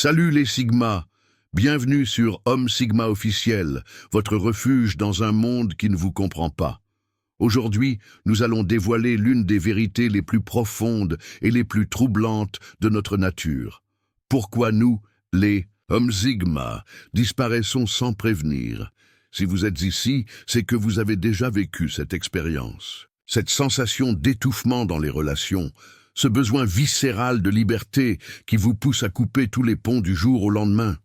Salut les Sigma, bienvenue sur Homme Sigma officiel, votre refuge dans un monde qui ne vous comprend pas. Aujourd'hui, nous allons dévoiler l'une des vérités les plus profondes et les plus troublantes de notre nature. Pourquoi nous, les Hommes Sigma, disparaissons sans prévenir? Si vous êtes ici, c'est que vous avez déjà vécu cette expérience. Cette sensation d'étouffement dans les relations, ce besoin viscéral de liberté qui vous pousse à couper tous les ponts du jour au lendemain.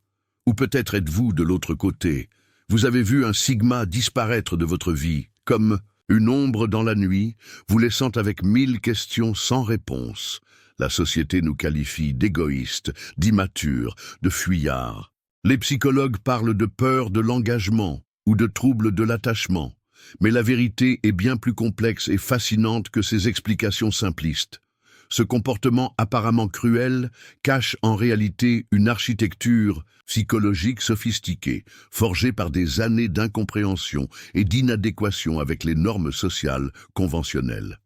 Ou peut-être êtes-vous de l'autre côté. Vous avez vu un Sigma disparaître de votre vie, comme une ombre dans la nuit, vous laissant avec 1000 questions sans réponse. La société nous qualifie d'égoïstes, d'immatures, de fuyards. Les psychologues parlent de peur de l'engagement ou de troubles de l'attachement. Mais la vérité est bien plus complexe et fascinante que ces explications simplistes. Ce comportement apparemment cruel cache en réalité une architecture psychologique sophistiquée, forgée par des années d'incompréhension et d'inadéquation avec les normes sociales conventionnelles.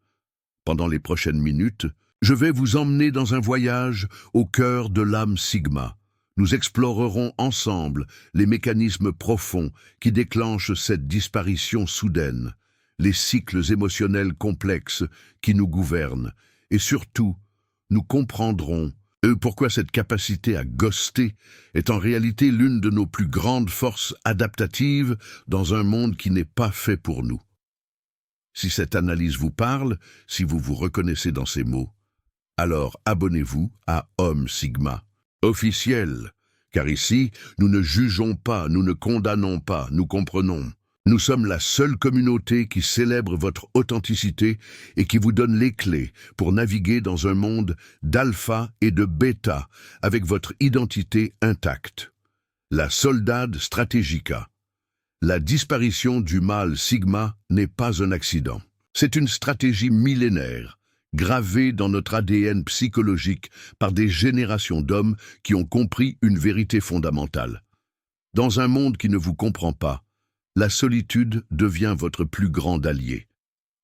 Pendant les prochaines minutes, je vais vous emmener dans un voyage au cœur de l'âme Sigma. Nous explorerons ensemble les mécanismes profonds qui déclenchent cette disparition soudaine, les cycles émotionnels complexes qui nous gouvernent, et surtout, nous comprendrons pourquoi cette capacité à ghoster est en réalité l'une de nos plus grandes forces adaptatives dans un monde qui n'est pas fait pour nous. Si cette analyse vous parle, si vous vous reconnaissez dans ces mots, alors abonnez-vous à Homme Sigma officiel, car ici, nous ne jugeons pas, nous ne condamnons pas, nous comprenons. Nous sommes la seule communauté qui célèbre votre authenticité et qui vous donne les clés pour naviguer dans un monde d'alpha et de bêta avec votre identité intacte. La Soldade Stratégica. La disparition du mâle Sigma n'est pas un accident. C'est une stratégie millénaire, gravée dans notre ADN psychologique par des générations d'hommes qui ont compris une vérité fondamentale. Dans un monde qui ne vous comprend pas, la solitude devient votre plus grand allié.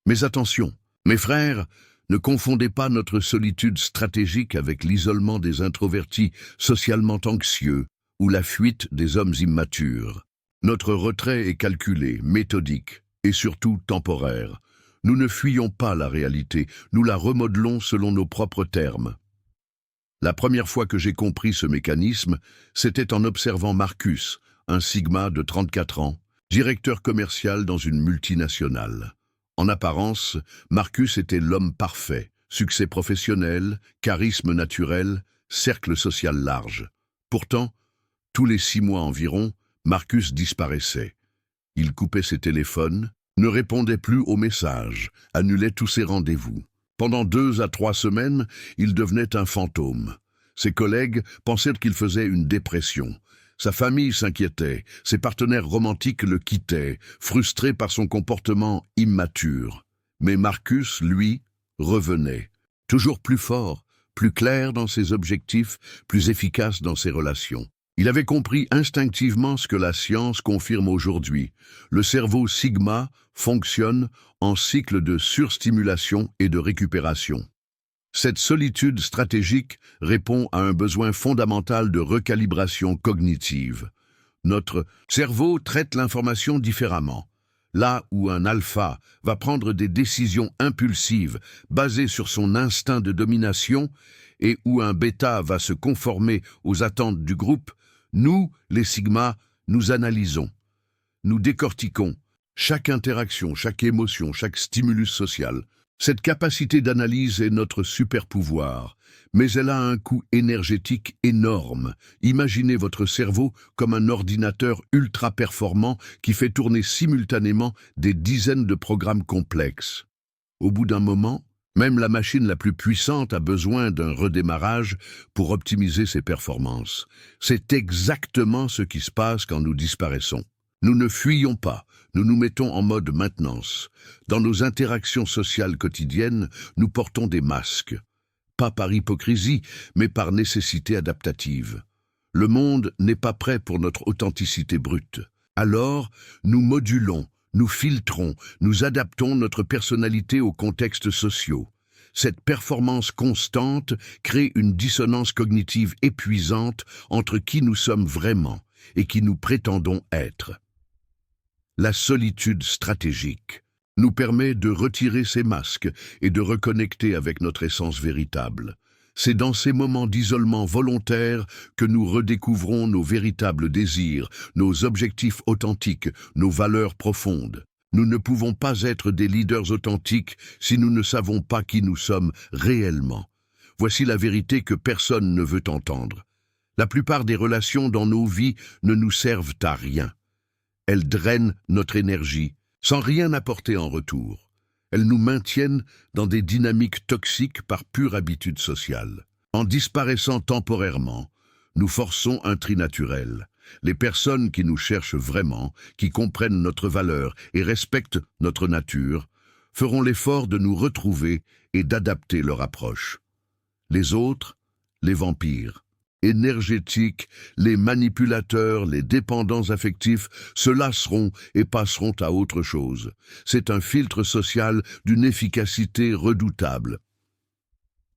Mais attention, mes frères, ne confondez pas notre solitude stratégique avec l'isolement des introvertis socialement anxieux ou la fuite des hommes immatures. Notre retrait est calculé, méthodique et surtout temporaire. Nous ne fuyons pas la réalité, nous la remodelons selon nos propres termes. La première fois que j'ai compris ce mécanisme, c'était en observant Marcus, un Sigma de 34 ans, directeur commercial dans une multinationale. En apparence, Marcus était l'homme parfait, succès professionnel, charisme naturel, cercle social large. Pourtant, tous les 6 mois environ, Marcus disparaissait. Il coupait ses téléphones, ne répondait plus aux messages, annulait tous ses rendez-vous. Pendant 2 à 3 semaines, il devenait un fantôme. Ses collègues pensaient qu'il faisait une dépression. Sa famille s'inquiétait, ses partenaires romantiques le quittaient, frustrés par son comportement immature. Mais Marcus, lui, revenait, toujours plus fort, plus clair dans ses objectifs, plus efficace dans ses relations. Il avait compris instinctivement ce que la science confirme aujourd'hui. Le cerveau Sigma fonctionne en cycle de surstimulation et de récupération. Cette solitude stratégique répond à un besoin fondamental de recalibration cognitive. Notre cerveau traite l'information différemment. Là où un alpha va prendre des décisions impulsives basées sur son instinct de domination et où un bêta va se conformer aux attentes du groupe, nous, les Sigma, nous analysons. Nous décortiquons chaque interaction, chaque émotion, chaque stimulus social. Cette capacité d'analyse est notre super-pouvoir, mais elle a un coût énergétique énorme. Imaginez votre cerveau comme un ordinateur ultra-performant qui fait tourner simultanément des dizaines de programmes complexes. Au bout d'un moment, même la machine la plus puissante a besoin d'un redémarrage pour optimiser ses performances. C'est exactement ce qui se passe quand nous disparaissons. Nous ne fuyons pas, nous nous mettons en mode maintenance. Dans nos interactions sociales quotidiennes, nous portons des masques. Pas par hypocrisie, mais par nécessité adaptative. Le monde n'est pas prêt pour notre authenticité brute. Alors, nous modulons, nous filtrons, nous adaptons notre personnalité aux contextes sociaux. Cette performance constante crée une dissonance cognitive épuisante entre qui nous sommes vraiment et qui nous prétendons être. La solitude stratégique nous permet de retirer ces masques et de reconnecter avec notre essence véritable. C'est dans ces moments d'isolement volontaire que nous redécouvrons nos véritables désirs, nos objectifs authentiques, nos valeurs profondes. Nous ne pouvons pas être des leaders authentiques si nous ne savons pas qui nous sommes réellement. Voici la vérité que personne ne veut entendre. La plupart des relations dans nos vies ne nous servent à rien. Elles drainent notre énergie, sans rien apporter en retour. Elles nous maintiennent dans des dynamiques toxiques par pure habitude sociale. En disparaissant temporairement, nous forçons un tri naturel. Les personnes qui nous cherchent vraiment, qui comprennent notre valeur et respectent notre nature, feront l'effort de nous retrouver et d'adapter leur approche. Les autres, les vampires, énergétiques, les manipulateurs, les dépendants affectifs se lasseront et passeront à autre chose. C'est un filtre social d'une efficacité redoutable.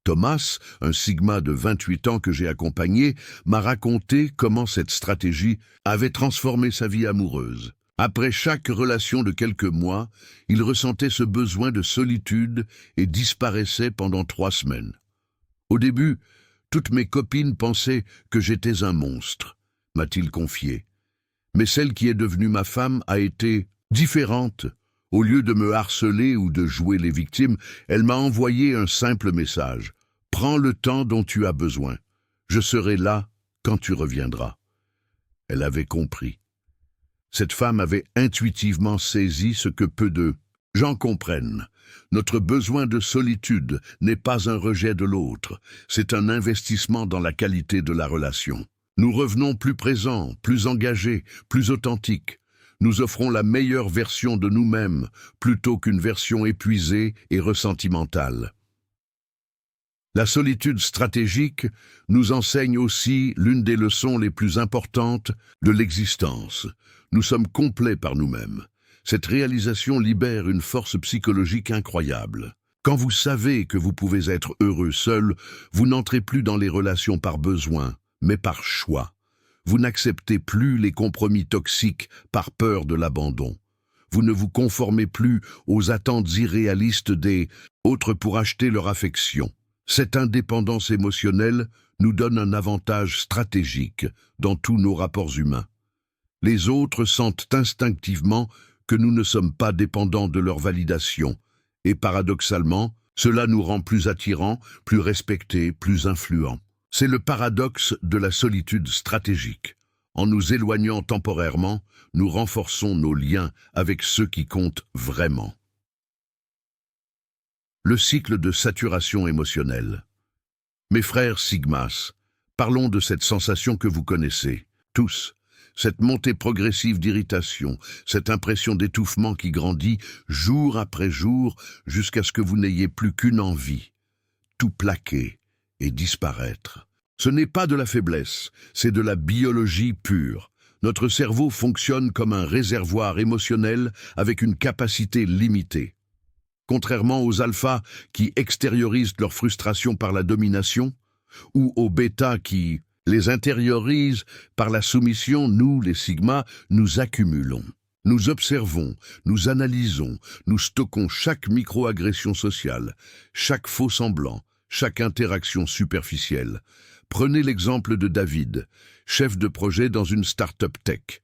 Thomas, un Sigma de 28 ans que j'ai accompagné, m'a raconté comment cette stratégie avait transformé sa vie amoureuse. Après chaque relation de quelques mois, il ressentait ce besoin de solitude et disparaissait pendant 3 semaines. Au début, toutes mes copines pensaient que j'étais un monstre, m'a-t-il confié. Mais celle qui est devenue ma femme a été différente. Au lieu de me harceler ou de jouer les victimes, elle m'a envoyé un simple message. « Prends le temps dont tu as besoin. Je serai là quand tu reviendras. » Elle avait compris. Cette femme avait intuitivement saisi ce que peu de gens comprennent. Notre besoin de solitude n'est pas un rejet de l'autre, c'est un investissement dans la qualité de la relation. Nous revenons plus présents, plus engagés, plus authentiques. Nous offrons la meilleure version de nous-mêmes, plutôt qu'une version épuisée et ressentimentale. La solitude stratégique nous enseigne aussi l'une des leçons les plus importantes de l'existence. Nous sommes complets par nous-mêmes. Cette réalisation libère une force psychologique incroyable. Quand vous savez que vous pouvez être heureux seul, vous n'entrez plus dans les relations par besoin, mais par choix. Vous n'acceptez plus les compromis toxiques par peur de l'abandon. Vous ne vous conformez plus aux attentes irréalistes des autres pour acheter leur affection. Cette indépendance émotionnelle nous donne un avantage stratégique dans tous nos rapports humains. Les autres sentent instinctivement que nous ne sommes pas dépendants de leur validation, et paradoxalement, cela nous rend plus attirants, plus respectés, plus influents. C'est le paradoxe de la solitude stratégique. En nous éloignant temporairement, nous renforçons nos liens avec ceux qui comptent vraiment. Le cycle de saturation émotionnelle. Mes frères Sigmas, parlons de cette sensation que vous connaissez, tous. Cette montée progressive d'irritation, cette impression d'étouffement qui grandit jour après jour jusqu'à ce que vous n'ayez plus qu'une envie, tout plaquer et disparaître. Ce n'est pas de la faiblesse, c'est de la biologie pure. Notre cerveau fonctionne comme un réservoir émotionnel avec une capacité limitée. Contrairement aux alphas qui extériorisent leur frustration par la domination, ou aux bêtas qui les intériorisent par la soumission, nous, les sigmas, nous accumulons. Nous observons, nous analysons, nous stockons chaque micro-agression sociale, chaque faux semblant, chaque interaction superficielle. Prenez l'exemple de David, chef de projet dans une start-up tech.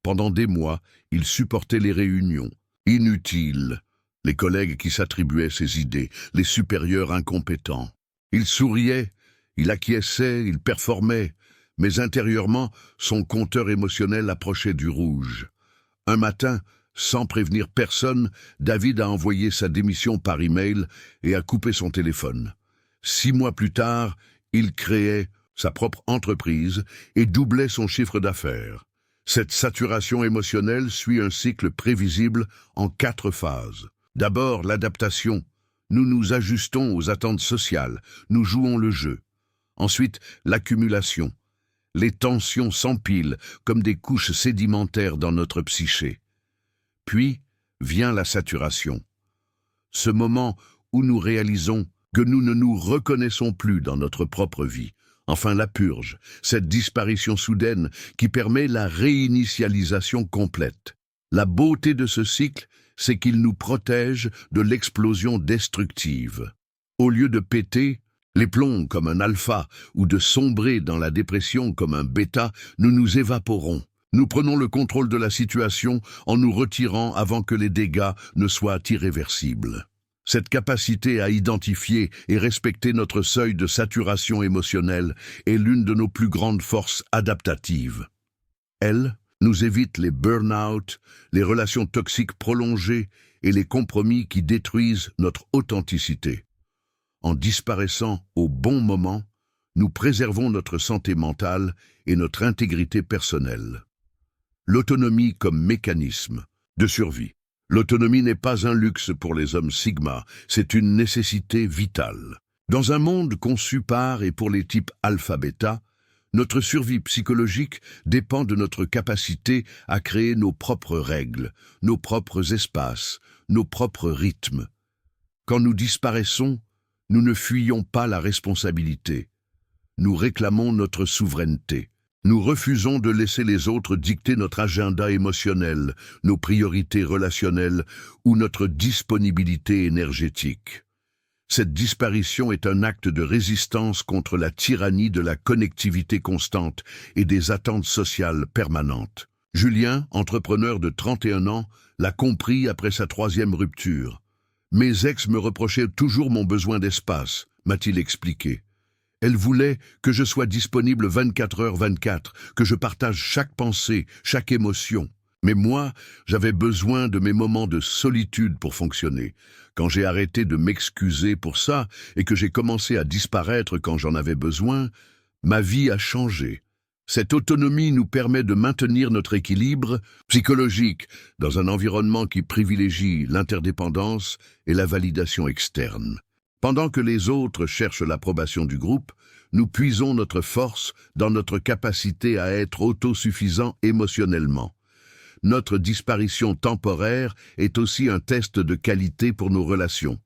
Pendant des mois, il supportait les réunions. Inutiles. Les collègues qui s'attribuaient ses idées, les supérieurs incompétents. Il souriait, il acquiesçait, il performait, mais intérieurement, son compteur émotionnel approchait du rouge. Un matin, sans prévenir personne, David a envoyé sa démission par email et a coupé son téléphone. 6 mois plus tard, il créait sa propre entreprise et doublait son chiffre d'affaires. Cette saturation émotionnelle suit un cycle prévisible en 4 phases. D'abord, l'adaptation. Nous nous ajustons aux attentes sociales, nous jouons le jeu. Ensuite, l'accumulation. Les tensions s'empilent comme des couches sédimentaires dans notre psyché. Puis vient la saturation. Ce moment où nous réalisons que nous ne nous reconnaissons plus dans notre propre vie. Enfin, la purge, cette disparition soudaine qui permet la réinitialisation complète. La beauté de ce cycle, c'est qu'il nous protège de l'explosion destructive. Au lieu de péter les plombs comme un alpha ou de sombrer dans la dépression comme un bêta, nous nous évaporons. Nous prenons le contrôle de la situation en nous retirant avant que les dégâts ne soient irréversibles. Cette capacité à identifier et respecter notre seuil de saturation émotionnelle est l'une de nos plus grandes forces adaptatives. Elle nous évite les burn-out, les relations toxiques prolongées et les compromis qui détruisent notre authenticité. En disparaissant au bon moment, nous préservons notre santé mentale et notre intégrité personnelle. L'autonomie comme mécanisme de survie. L'autonomie n'est pas un luxe pour les hommes Sigma, c'est une nécessité vitale. Dans un monde conçu par et pour les types alpha-bêta, notre survie psychologique dépend de notre capacité à créer nos propres règles, nos propres espaces, nos propres rythmes. Quand nous disparaissons, nous ne fuyons pas la responsabilité. Nous réclamons notre souveraineté. Nous refusons de laisser les autres dicter notre agenda émotionnel, nos priorités relationnelles ou notre disponibilité énergétique. Cette disparition est un acte de résistance contre la tyrannie de la connectivité constante et des attentes sociales permanentes. Julien, entrepreneur de 31 ans, l'a compris après sa 3e rupture. « Mes ex me reprochaient toujours mon besoin d'espace », m'a-t-il expliqué. Elle voulait que je sois disponible 24h/24, que je partage chaque pensée, chaque émotion. Mais moi, j'avais besoin de mes moments de solitude pour fonctionner. Quand j'ai arrêté de m'excuser pour ça et que j'ai commencé à disparaître quand j'en avais besoin, ma vie a changé. Cette autonomie nous permet de maintenir notre équilibre psychologique dans un environnement qui privilégie l'interdépendance et la validation externe. Pendant que les autres cherchent l'approbation du groupe, nous puisons notre force dans notre capacité à être autosuffisants émotionnellement. Notre disparition temporaire est aussi un test de qualité pour nos relations.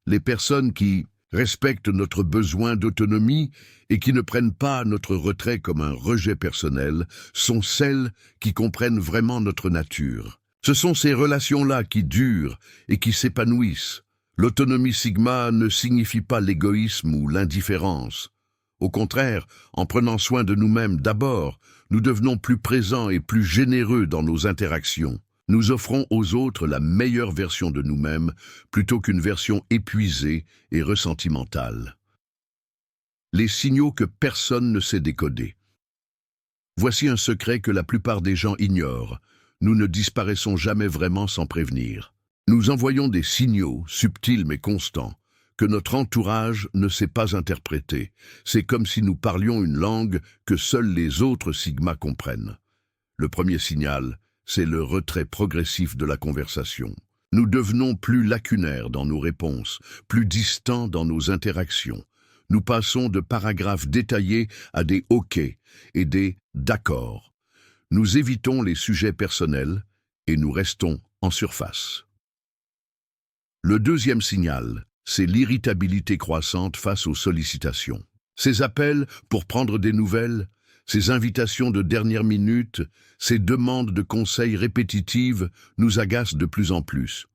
Les personnes qui respectent notre besoin d'autonomie et qui ne prennent pas notre retrait comme un rejet personnel sont celles qui comprennent vraiment notre nature. Ce sont ces relations-là qui durent et qui s'épanouissent. L'autonomie Sigma ne signifie pas l'égoïsme ou l'indifférence. Au contraire, en prenant soin de nous-mêmes d'abord, nous devenons plus présents et plus généreux dans nos interactions. Nous offrons aux autres la meilleure version de nous-mêmes plutôt qu'une version épuisée et ressentimentale. Les signaux que personne ne sait décoder. Voici un secret que la plupart des gens ignorent. Nous ne disparaissons jamais vraiment sans prévenir. Nous envoyons des signaux, subtils mais constants, que notre entourage ne sait pas interpréter. C'est comme si nous parlions une langue que seuls les autres Sigma comprennent. Le premier signal, c'est le retrait progressif de la conversation. Nous devenons plus lacunaires dans nos réponses, plus distants dans nos interactions. Nous passons de paragraphes détaillés à des « OK » et des « d'accord ». Nous évitons les sujets personnels et nous restons en surface. Le deuxième signal, c'est l'irritabilité croissante face aux sollicitations. Ces appels pour prendre des nouvelles, ces invitations de dernière minute, ces demandes de conseils répétitives nous agacent de plus en plus.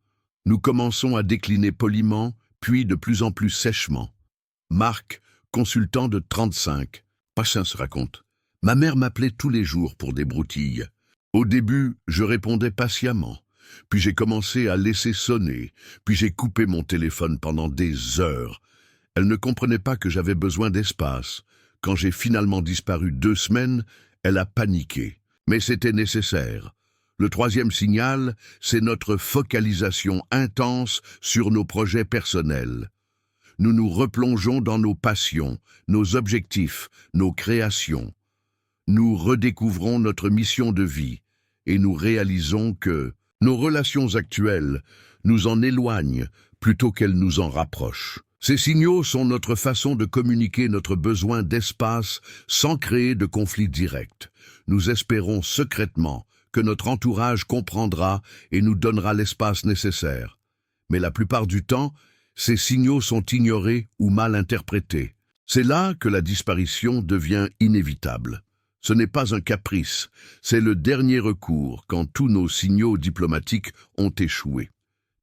Nous commençons à décliner poliment, puis de plus en plus sèchement. Marc, consultant de 35, Patience raconte. Ma mère m'appelait tous les jours pour des broutilles. Au début, je répondais patiemment. Puis j'ai commencé à laisser sonner, puis j'ai coupé mon téléphone pendant des heures. Elle ne comprenait pas que j'avais besoin d'espace. Quand j'ai finalement disparu 2 semaines, elle a paniqué. Mais c'était nécessaire. Le troisième signal, c'est notre focalisation intense sur nos projets personnels. Nous nous replongeons dans nos passions, nos objectifs, nos créations. Nous redécouvrons notre mission de vie et nous réalisons que nos relations actuelles nous en éloignent plutôt qu'elles nous en rapprochent. Ces signaux sont notre façon de communiquer notre besoin d'espace sans créer de conflit direct. Nous espérons secrètement que notre entourage comprendra et nous donnera l'espace nécessaire. Mais la plupart du temps, Ces signaux sont ignorés ou mal interprétés. C'est là que la disparition devient inévitable. Ce n'est pas un caprice, c'est le dernier recours quand tous nos signaux diplomatiques ont échoué.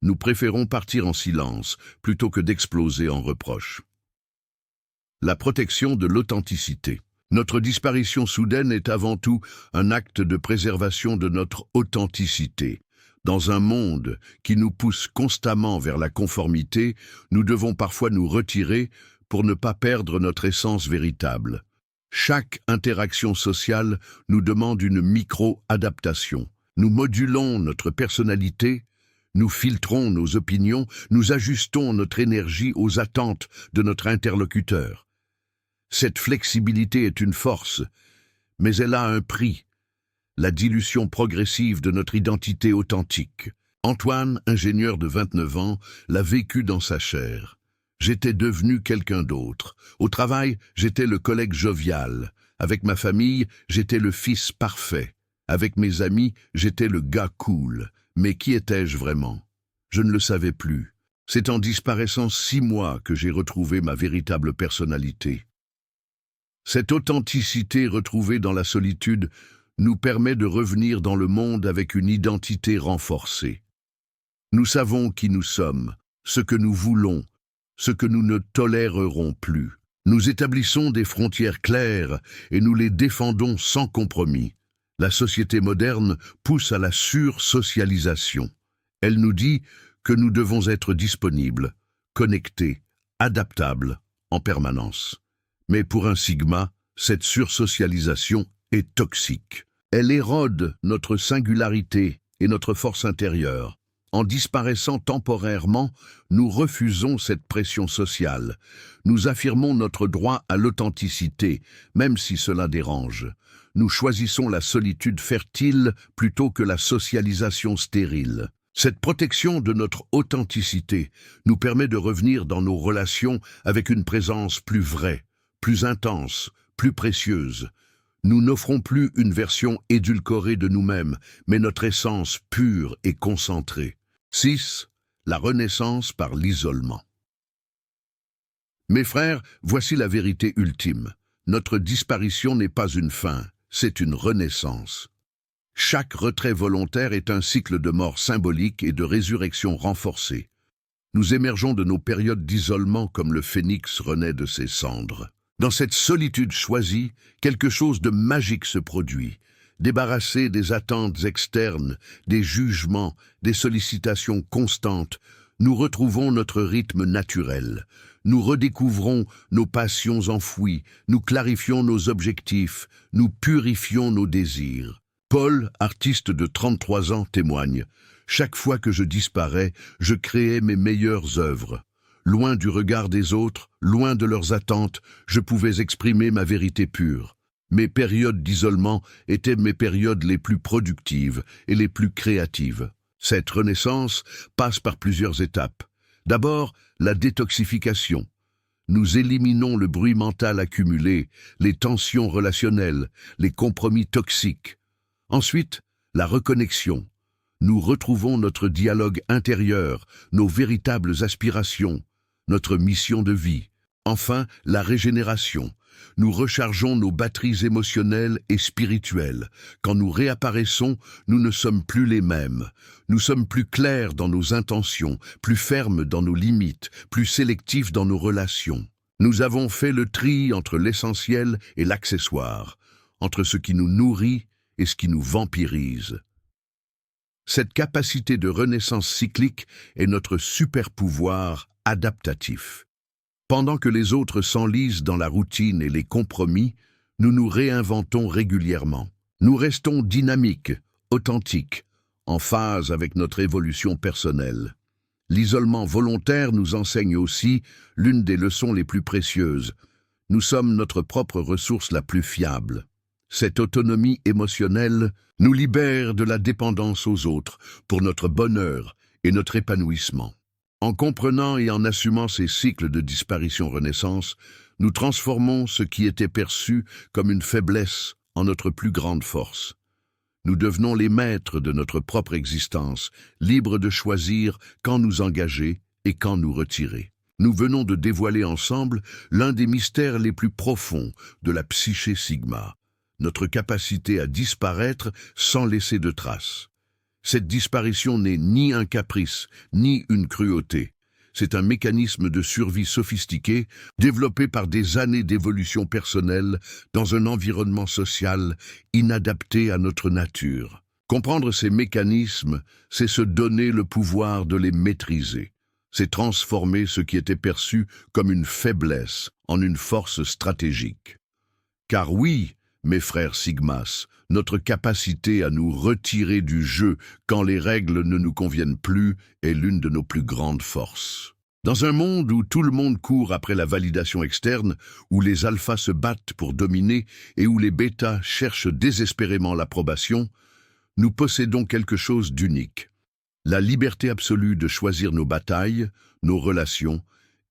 Nous préférons partir en silence plutôt que d'exploser en reproches. La protection de l'authenticité. Notre disparition soudaine est avant tout un acte de préservation de notre authenticité. Dans un monde qui nous pousse constamment vers la conformité, nous devons parfois nous retirer pour ne pas perdre notre essence véritable. Chaque interaction sociale nous demande une micro-adaptation. Nous modulons notre personnalité, nous filtrons nos opinions, nous ajustons notre énergie aux attentes de notre interlocuteur. Cette flexibilité est une force, mais elle a un prix, la dilution progressive de notre identité authentique. Antoine, ingénieur de 29 ans, l'a vécu dans sa chair. J'étais devenu quelqu'un d'autre. Au travail, j'étais le collègue jovial. Avec ma famille, j'étais le fils parfait. Avec mes amis, j'étais le gars cool. Mais qui étais-je vraiment? Je ne le savais plus. C'est en disparaissant 6 mois que j'ai retrouvé ma véritable personnalité. Cette authenticité retrouvée dans la solitude nous permet de revenir dans le monde avec une identité renforcée. Nous savons qui nous sommes, ce que nous voulons, ce que nous ne tolérerons plus. Nous établissons des frontières claires et nous les défendons sans compromis. La société moderne pousse à la sursocialisation. Elle nous dit que nous devons être disponibles, connectés, adaptables, en permanence. Mais pour un Sigma, cette sursocialisation est toxique. Elle érode notre singularité et notre force intérieure. En disparaissant temporairement, nous refusons cette pression sociale. Nous affirmons notre droit à l'authenticité, même si cela dérange. Nous choisissons la solitude fertile plutôt que la socialisation stérile. Cette protection de notre authenticité nous permet de revenir dans nos relations avec une présence plus vraie, plus intense, plus précieuse. Nous n'offrons plus une version édulcorée de nous-mêmes, mais notre essence pure et concentrée. 6. La renaissance par l'isolement. Mes frères, voici la vérité ultime. Notre disparition n'est pas une fin, c'est une renaissance. Chaque retrait volontaire est un cycle de mort symbolique et de résurrection renforcée. Nous émergeons de nos périodes d'isolement comme le phénix renaît de ses cendres. Dans cette solitude choisie, quelque chose de magique se produit. Débarrassés des attentes externes, des jugements, des sollicitations constantes, nous retrouvons notre rythme naturel. Nous redécouvrons nos passions enfouies, nous clarifions nos objectifs, nous purifions nos désirs. Paul, artiste de 33 ans, témoigne « Chaque fois que je disparais, je créais mes meilleures œuvres. Loin du regard des autres, loin de leurs attentes, je pouvais exprimer ma vérité pure. Mes périodes d'isolement étaient mes périodes les plus productives et les plus créatives. Cette renaissance passe par plusieurs étapes. D'abord, la détoxification. Nous éliminons le bruit mental accumulé, les tensions relationnelles, les compromis toxiques. Ensuite, la reconnexion. Nous retrouvons notre dialogue intérieur, nos véritables aspirations, notre mission de vie. Enfin, la régénération. Nous rechargeons nos batteries émotionnelles et spirituelles. Quand nous réapparaissons, nous ne sommes plus les mêmes. Nous sommes plus clairs dans nos intentions, plus fermes dans nos limites, plus sélectifs dans nos relations. Nous avons fait le tri entre l'essentiel et l'accessoire, entre ce qui nous nourrit et ce qui nous vampirise. Cette capacité de renaissance cyclique est notre super-pouvoir adaptatif. Pendant que les autres s'enlisent dans la routine et les compromis, nous nous réinventons régulièrement. Nous restons dynamiques, authentiques, en phase avec notre évolution personnelle. L'isolement volontaire nous enseigne aussi l'une des leçons les plus précieuses. Nous sommes notre propre ressource la plus fiable. Cette autonomie émotionnelle nous libère de la dépendance aux autres pour notre bonheur et notre épanouissement. En comprenant et en assumant ces cycles de disparition-renaissance, nous transformons ce qui était perçu comme une faiblesse en notre plus grande force. Nous devenons les maîtres de notre propre existence, libres de choisir quand nous engager et quand nous retirer. Nous venons de dévoiler ensemble l'un des mystères les plus profonds de la psyché Sigma, notre capacité à disparaître sans laisser de traces. Cette disparition n'est ni un caprice, ni une cruauté. C'est un mécanisme de survie sophistiqué, développé par des années d'évolution personnelle dans un environnement social inadapté à notre nature. Comprendre ces mécanismes, c'est se donner le pouvoir de les maîtriser. C'est transformer ce qui était perçu comme une faiblesse en une force stratégique. Car oui, mes frères Sigmas, notre capacité à nous retirer du jeu quand les règles ne nous conviennent plus est l'une de nos plus grandes forces. Dans un monde où tout le monde court après la validation externe, où les alphas se battent pour dominer et où les bêtas cherchent désespérément l'approbation, nous possédons quelque chose d'unique. La liberté absolue de choisir nos batailles, nos relations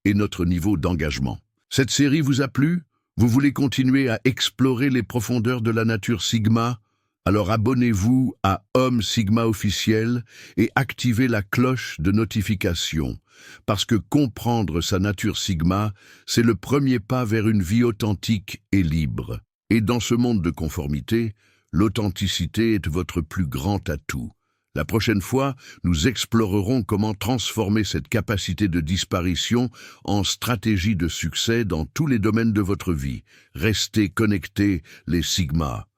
et notre niveau d'engagement. Cette série vous a plu ? Vous voulez continuer à explorer les profondeurs de la nature Sigma? Alors abonnez-vous à Homme Sigma officiel et activez la cloche de notification, parce que comprendre sa nature Sigma, c'est le premier pas vers une vie authentique et libre. Et dans ce monde de conformité, l'authenticité est votre plus grand atout. La prochaine fois, nous explorerons comment transformer cette capacité de disparition en stratégie de succès dans tous les domaines de votre vie. Restez connectés, les Sigma.